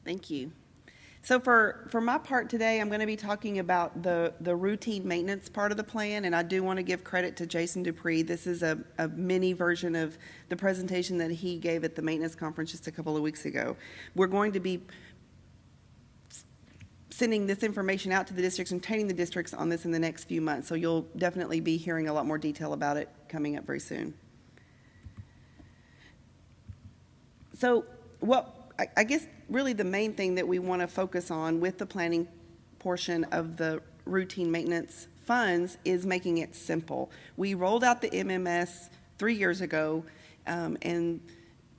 Thank you. So for my part today, I'm going to be talking about the routine maintenance part of the plan, and I do want to give credit to Jason Dupree. This is a mini version of the presentation that he gave at the maintenance conference just a couple of weeks ago. We're going to be sending this information out to the districts and training the districts on this in the next few months, so you'll definitely be hearing a lot more detail about it coming up very soon. So I guess really the main thing that we want to focus on with the planning portion of the routine maintenance funds is making it simple. We rolled out the MMS 3 years ago, and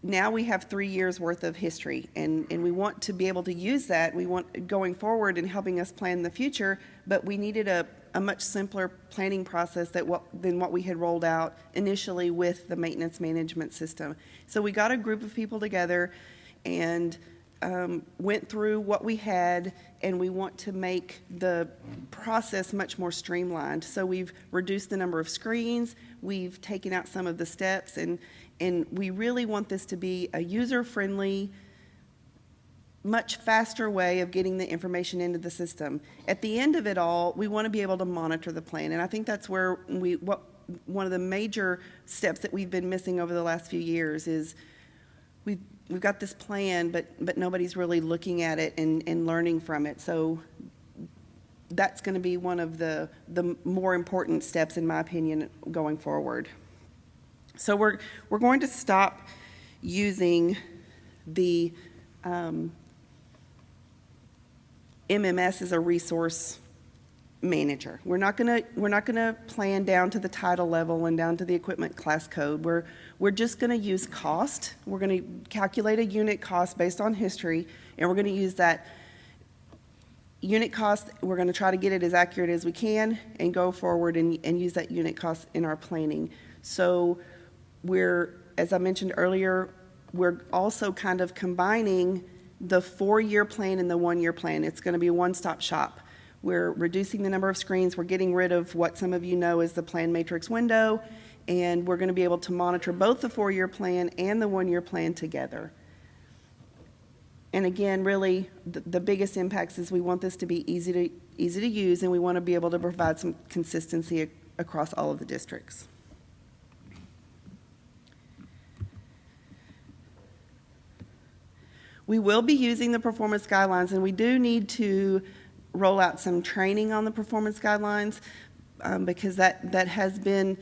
now we have 3 years worth of history, and we want to be able to use that. We want going forward and helping us plan the future, but we needed a much simpler planning process than what we had rolled out initially with the maintenance management system. So we got a group of people together and went through what we had, and we want to make the process much more streamlined. So we've reduced the number of screens, we've taken out some of the steps, and we really want this to be a user-friendly, much faster way of getting the information into the system. At the end of it all, we want to be able to monitor the plan, and I think that's where one of the major steps that we've been missing over the last few years is we've got this plan, but nobody's really looking at it and learning from it. So that's going to be one of the more important steps, in my opinion, going forward. So we're going to stop using the MMS as a resource manager. We're not gonna plan down to the title level and down to the equipment class code. We're just gonna use cost. We're gonna calculate a unit cost based on history, and we're gonna use that unit cost. We're gonna try to get it as accurate as we can and go forward and use that unit cost in our planning. So as I mentioned earlier, we're also kind of combining the 4-year plan and the 1-year plan. It's gonna be a one-stop shop. We're reducing the number of screens. We're getting rid of what some of you know is the plan matrix window, and we're going to be able to monitor both the 4-year plan and the 1-year plan together. And again, really, the biggest impacts is we want this to be easy to use, and we want to be able to provide some consistency across all of the districts. We will be using the performance guidelines, and we do need to roll out some training on the performance guidelines because that has been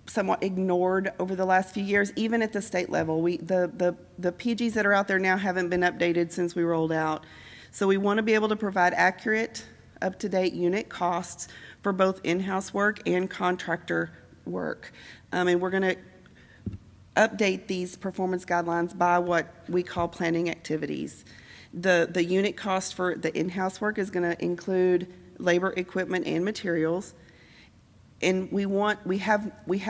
somewhat ignored over the last few years, even at the state level. The PGs that are out there now haven't been updated since we rolled out. So we want to be able to provide accurate, up-to-date unit costs for both in-house work and contractor work. And we're going to update these performance guidelines by what we call planning activities. The unit cost for the in-house work is going to include labor, equipment, and materials. And we have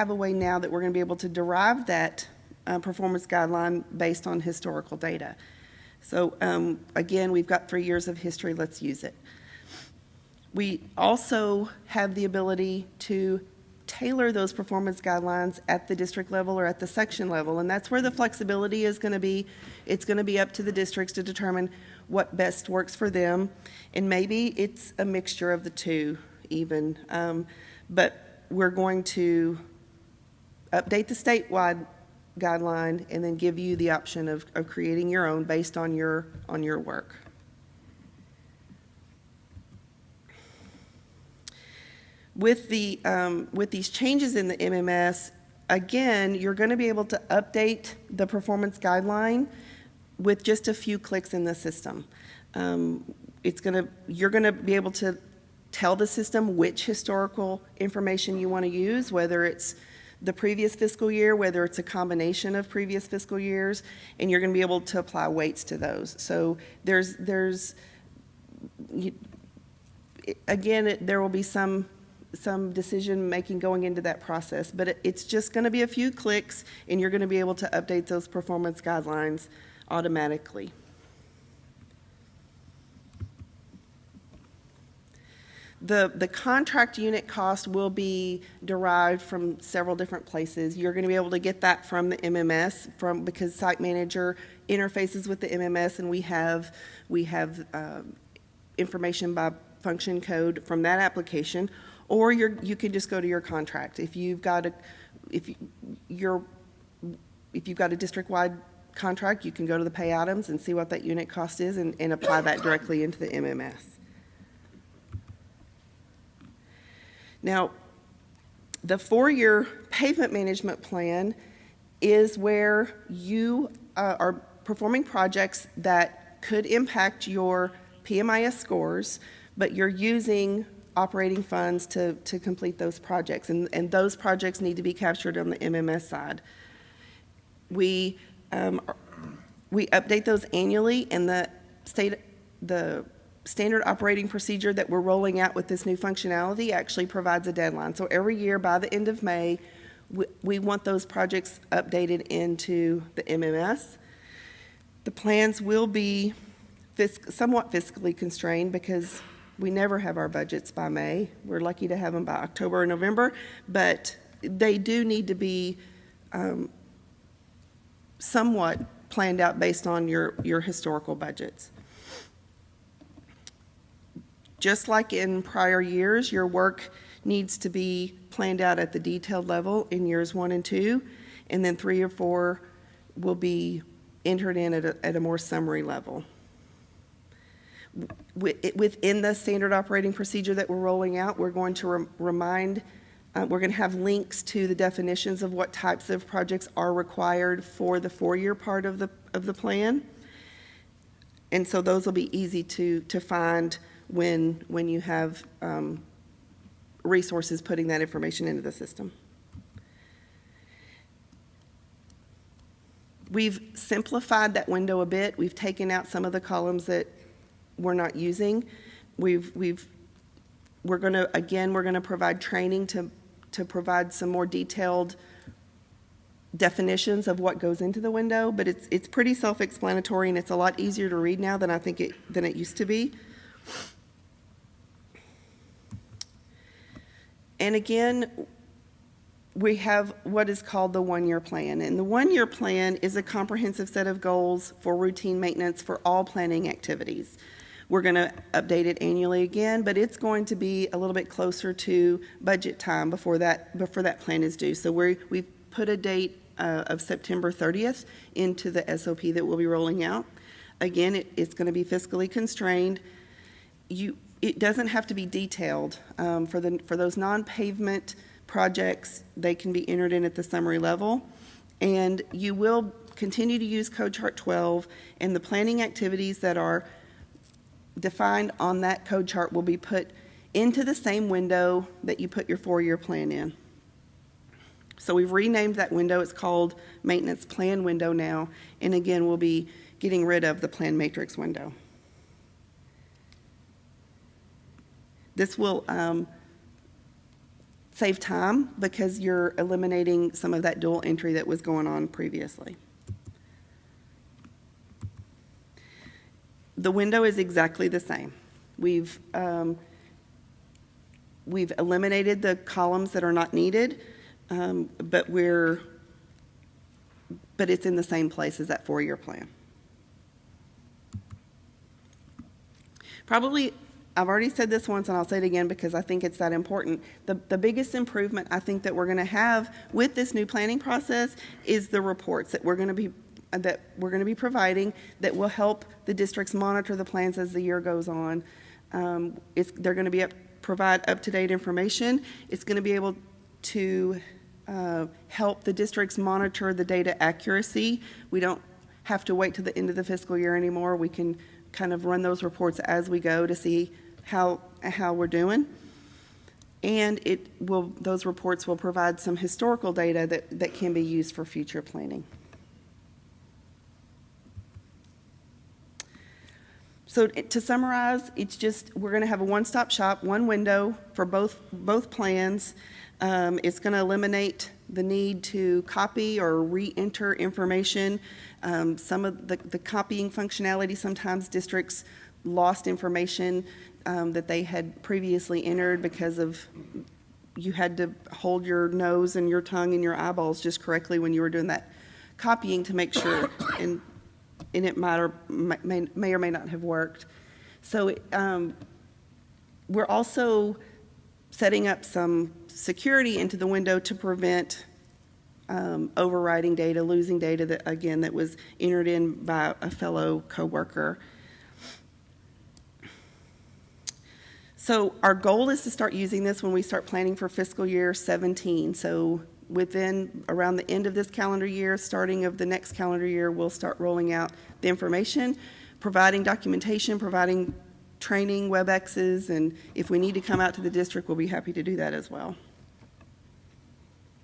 a way now that we're going to be able to derive that performance guideline based on historical data. So again, we've got 3 years of history. Let's use it. We also have the ability to tailor those performance guidelines at the district level or at the section level, and that's where the flexibility is going to be. It's going to be up to the districts to determine what best works for them, and maybe it's a mixture of the two even, but we're going to update the statewide guideline and then give you the option of creating your own based on your work. With these changes in the MMS, again, you're going to be able to update the performance guideline with just a few clicks in the system. You're going to be able to tell the system which historical information you want to use, whether it's the previous fiscal year, whether it's a combination of previous fiscal years, and you're going to be able to apply weights to those. So again, there will be some decision making going into that process, but it's just going to be a few clicks, and you're going to be able to update those performance guidelines automatically. The contract unit cost will be derived from several different places. You're going to be able to get that from the MMS, because Site Manager interfaces with the MMS, and we have information by function code from that application. Or you can just go to your contract. If you've got a district-wide contract, you can go to the pay items and see what that unit cost is and apply that directly into the MMS. Now, the 4-year pavement management plan is where you are performing projects that could impact your PMIS scores, but you're using operating funds to complete those projects, and those projects need to be captured on the MMS side. We update those annually, and the standard operating procedure that we're rolling out with this new functionality actually provides a deadline. So every year by the end of May, we want those projects updated into the MMS. The plans will be somewhat fiscally constrained because we never have our budgets by May. We're lucky to have them by October or November, but they do need to be somewhat planned out based on your historical budgets. Just like in prior years, your work needs to be planned out at the detailed level in years 1 and 2, and then 3 or 4 will be entered in at a more summary level. Within the standard operating procedure that we're rolling out, we're going to we're going to have links to the definitions of what types of projects are required for the 4-year part of the plan. And so those will be easy to find when you have resources putting that information into the system. We've simplified that window a bit. We've taken out some of the columns that we're not using. We're going to provide training to provide some more detailed definitions of what goes into the window, but it's pretty self-explanatory, and it's a lot easier to read now than it used to be. And again, we have what is called the 1-year plan. And the 1-year plan is a comprehensive set of goals for routine maintenance for all planning activities. We're going to update it annually again, but it's going to be a little bit closer to budget time before that plan is due. So we've put a date of September 30th into the SOP that we'll be rolling out. Again, it's going to be fiscally constrained. It doesn't have to be detailed. For those non-pavement projects, they can be entered in at the summary level. And you will continue to use Code Chart 12, and the planning activities that are defined on that code chart will be put into the same window that you put your 4-year plan in. So we've renamed that window. It's called Maintenance Plan Window now. And again, we'll be getting rid of the Plan Matrix window. This will save time because you're eliminating some of that dual entry that was going on previously. The window is exactly the same. We've eliminated the columns that are not needed, but it's in the same place as that 4-year plan. Probably, I've already said this once, and I'll say it again because I think it's that important. The biggest improvement I think that we're going to have with this new planning process is the reports that we're going to be providing that will help the districts monitor the plans as the year goes on. They're going to provide up-to-date information. It's going to be able to help the districts monitor the data accuracy. We don't have to wait to the end of the fiscal year anymore. We can kind of run those reports as we go to see how we're doing. And those reports will provide some historical data that can be used for future planning. So to summarize, we're going to have a one-stop shop, one window for both plans. It's going to eliminate the need to copy or re-enter information. Some of the copying functionality, sometimes districts lost information that they had previously entered because of you had to hold your nose and your tongue and your eyeballs just correctly when you were doing that copying to make sure, and it may or may not have worked. So we're also setting up some security into the window to prevent overwriting data, losing data that, again, that was entered in by a fellow coworker. So our goal is to start using this when we start planning for fiscal year 17. So within around the end of this calendar year, starting of the next calendar year, we'll start rolling out the information, providing documentation, providing training, WebExes, and if we need to come out to the district, we'll be happy to do that as well.